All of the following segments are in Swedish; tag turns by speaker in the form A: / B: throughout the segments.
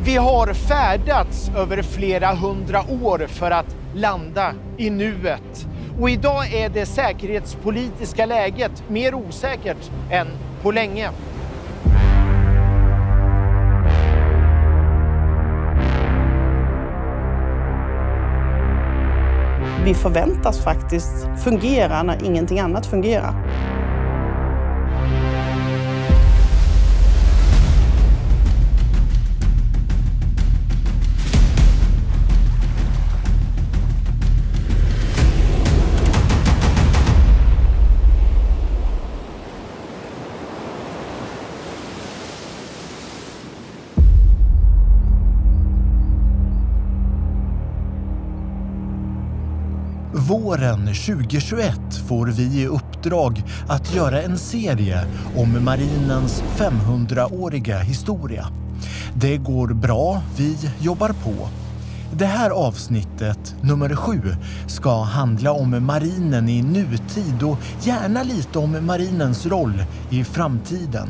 A: Vi har färdats över flera hundra år för att landa i nuet. Och idag är det säkerhetspolitiska läget mer osäkert än på länge.
B: Vi förväntas faktiskt fungera när ingenting annat fungerar.
C: Våren 2021 får vi i uppdrag att göra en serie om marinens 500-åriga historia. Det går bra, vi jobbar på. Det här avsnittet, nummer 7, ska handla om marinen i nutid och gärna lite om marinens roll i framtiden.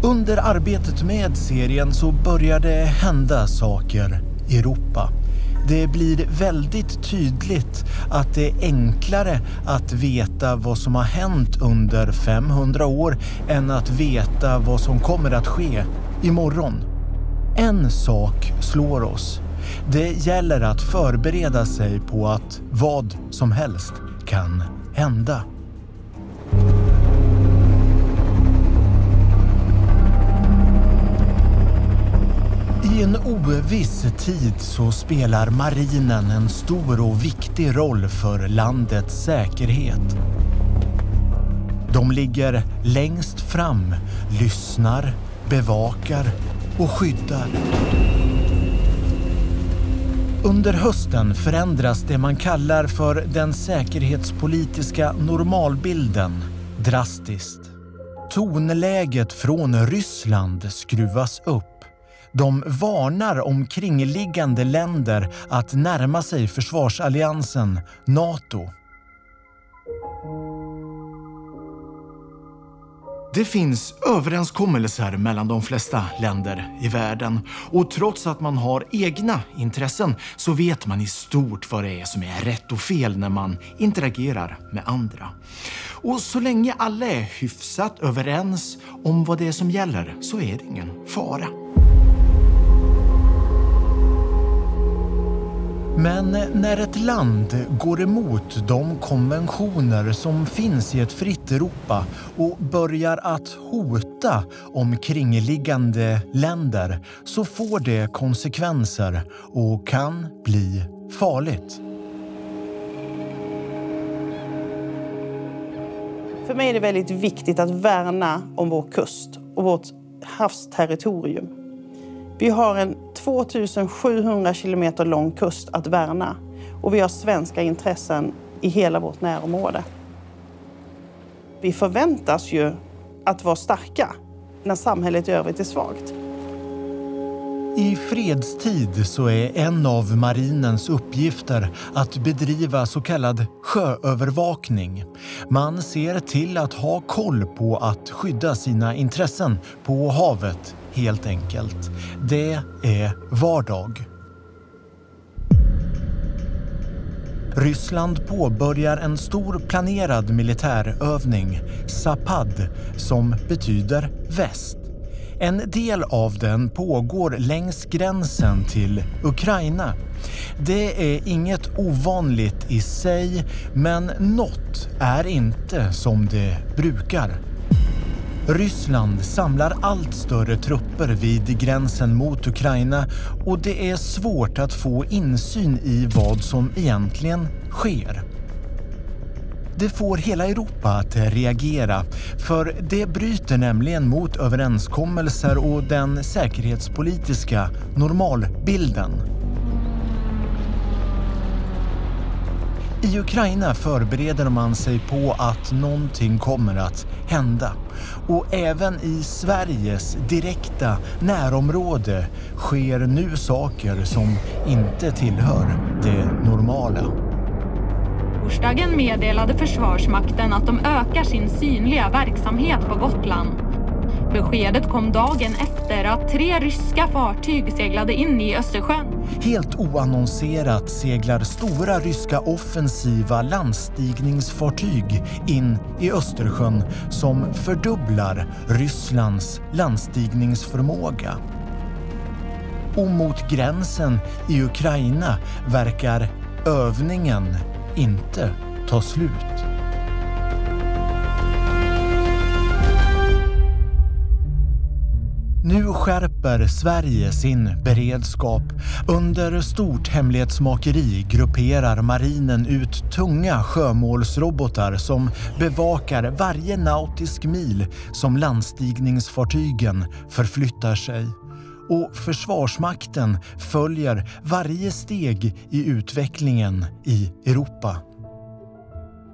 C: Under arbetet med serien så börjar det hända saker i Europa. Det blir väldigt tydligt att det är enklare att veta vad som har hänt under 500 år än att veta vad som kommer att ske imorgon. En sak slår oss. Det gäller att förbereda sig på att vad som helst kan hända. I en oviss tid så spelar marinen en stor och viktig roll för landets säkerhet. De ligger längst fram, lyssnar, bevakar och skyddar. Under hösten förändras det man kallar för den säkerhetspolitiska normalbilden drastiskt. Tonläget från Ryssland skruvas upp. De varnar omkringliggande länder att närma sig försvarsalliansen NATO. Det finns överenskommelser mellan de flesta länder i världen. Och trots att man har egna intressen så vet man i stort vad det är som är rätt och fel när man interagerar med andra. Och så länge alla är hyfsat överens om vad det är som gäller så är det ingen fara. Men när ett land går emot de konventioner som finns i ett fritt Europa och börjar att hota omkringliggande länder så får det konsekvenser och kan bli farligt.
B: För mig är det väldigt viktigt att värna om vår kust och vårt havsterritorium. Vi har en 2700 kilometer lång kust att värna och vi har svenska intressen i hela vårt närområde. Vi förväntas ju att vara starka när samhället i övrigt är svagt.
C: I fredstid så är en av marinens uppgifter att bedriva så kallad sjöövervakning. Man ser till att ha koll på att skydda sina intressen på havet helt enkelt. Det är vardag. Ryssland påbörjar en stor planerad militärövning, Zapad, som betyder väst. En del av den pågår längs gränsen till Ukraina. Det är inget ovanligt i sig, men något är inte som det brukar. Ryssland samlar allt större trupper vid gränsen mot Ukraina och det är svårt att få insyn i vad som egentligen sker. Det får hela Europa att reagera, för det bryter nämligen mot överenskommelser och den säkerhetspolitiska normalbilden. I Ukraina förbereder man sig på att någonting kommer att hända. Och även i Sveriges direkta närområde sker nu saker som inte tillhör det normala.
D: Torsdagen meddelade Försvarsmakten att de ökar sin synliga verksamhet på Gotland. Beskedet kom dagen efter att 3 ryska fartyg seglade in i Östersjön.
C: Helt oannonserat seglar stora ryska offensiva landstigningsfartyg in i Östersjön som fördubblar Rysslands landstigningsförmåga. Och mot gränsen i Ukraina verkar övningen inte ta slut. Nu skärper Sverige sin beredskap. Under stort hemlighetsmakeri grupperar marinen ut tunga sjömålsrobotar som bevakar varje nautisk mil som landstigningsfartygen förflyttar sig. Och Försvarsmakten följer varje steg i utvecklingen i Europa.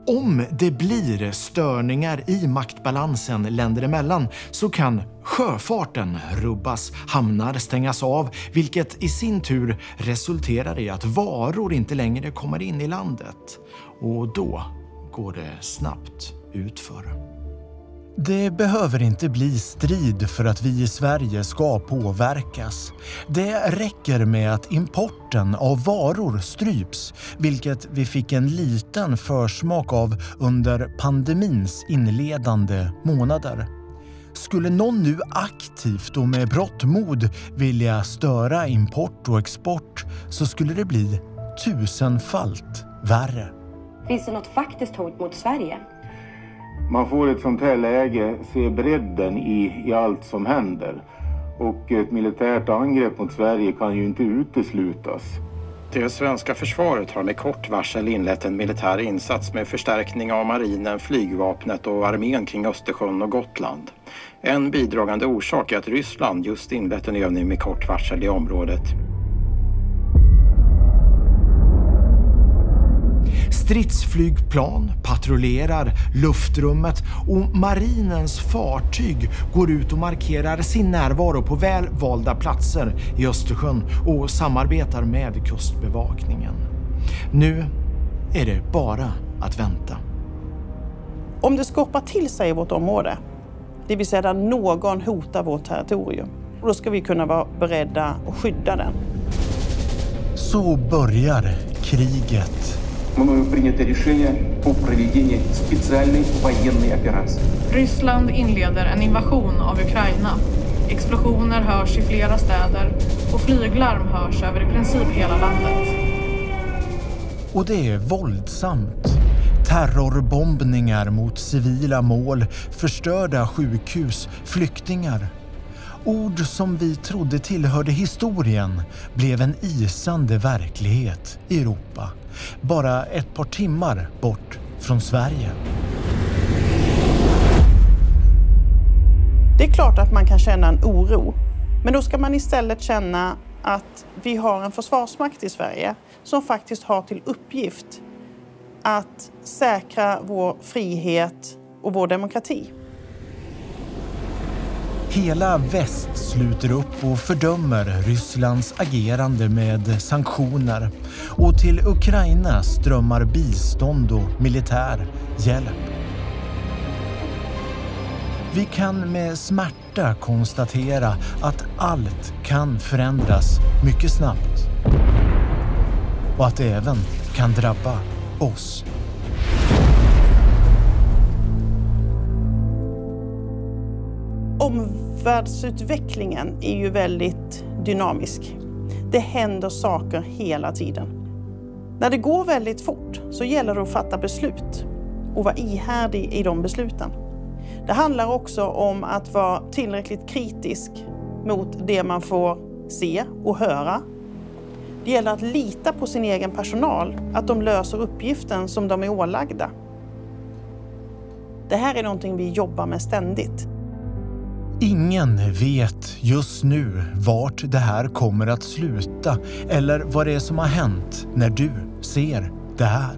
A: Om det blir störningar i maktbalansen länder emellan så kan sjöfarten rubbas, hamnar stängas av, vilket i sin tur resulterar i att varor inte längre kommer in i landet. Och då går det snabbt utför.
C: Det behöver inte bli strid för att vi i Sverige ska påverkas. Det räcker med att importen av varor stryps, vilket vi fick en liten försmak av under pandemins inledande månader. Skulle någon nu aktivt och med brottmod vilja störa import och export så skulle det bli 1000-falt värre.
E: Finns det något faktiskt hot mot Sverige?
F: Man får ett sånt här läge se bredden i allt som händer. Och ett militärt angrepp mot Sverige kan ju inte uteslutas.
G: Det svenska försvaret har med kort varsel inlett en militär insats med förstärkning av marinen, flygvapnet och armén kring Östersjön och Gotland. En bidragande orsak är att Ryssland just inlett en övning med kort varsel i området.
A: Stridsflygplan patrullerar luftrummet och marinens fartyg går ut och markerar sin närvaro på väl valda platser i Östersjön och samarbetar med kustbevakningen. Nu är det bara att vänta.
B: Om det skapar till sig i vårt område, det vill säga där någon hotar vårt territorium, då ska vi kunna vara beredda att skydda den.
C: Så börjar kriget.
D: Ryssland inleder en invasion av Ukraina. Explosioner hörs i flera städer och flyglarm hörs över i princip hela landet.
C: Och det är våldsamt. Terrorbombningar mot civila mål, förstörda sjukhus, flyktingar. Ord som vi trodde tillhörde historien blev en isande verklighet i Europa. Bara ett par timmar bort från Sverige.
B: Det är klart att man kan känna en oro, men då ska man istället känna att vi har en försvarsmakt i Sverige som faktiskt har till uppgift att säkra vår frihet och vår demokrati.
C: Hela väst sluter upp och fördömer Rysslands agerande med sanktioner. Och till Ukraina strömmar bistånd och militär hjälp. Vi kan med smärta konstatera att allt kan förändras mycket snabbt. Och att det även kan drabba oss.
B: Omvärldsutvecklingen är ju väldigt dynamisk. Det händer saker hela tiden. När det går väldigt fort så gäller det att fatta beslut och vara ihärdig i de besluten. Det handlar också om att vara tillräckligt kritisk mot det man får se och höra. Det gäller att lita på sin egen personal, att de löser uppgiften som de är ålagda. Det här är någonting vi jobbar med ständigt.
C: Ingen vet just nu vart det här kommer att sluta eller vad det är som har hänt när du ser det här.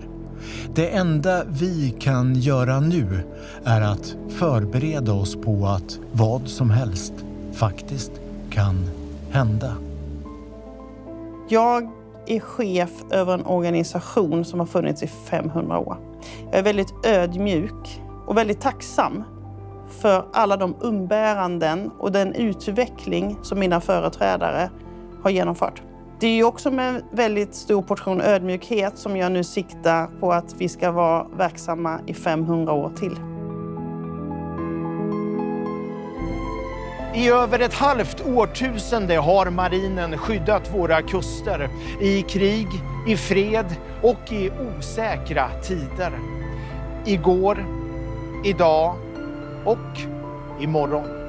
C: Det enda vi kan göra nu är att förbereda oss på att vad som helst faktiskt kan hända.
B: Jag är chef över en organisation som har funnits i 500 år. Jag är väldigt ödmjuk och väldigt tacksam för alla de umbäranden och den utveckling som mina företrädare har genomfört. Det är ju också med väldigt stor portion ödmjukhet som jag nu siktar på att vi ska vara verksamma i 500 år till.
A: I över ett halvt årtusende har marinen skyddat våra kuster i krig, i fred och i osäkra tider. Igår, idag och imorgon.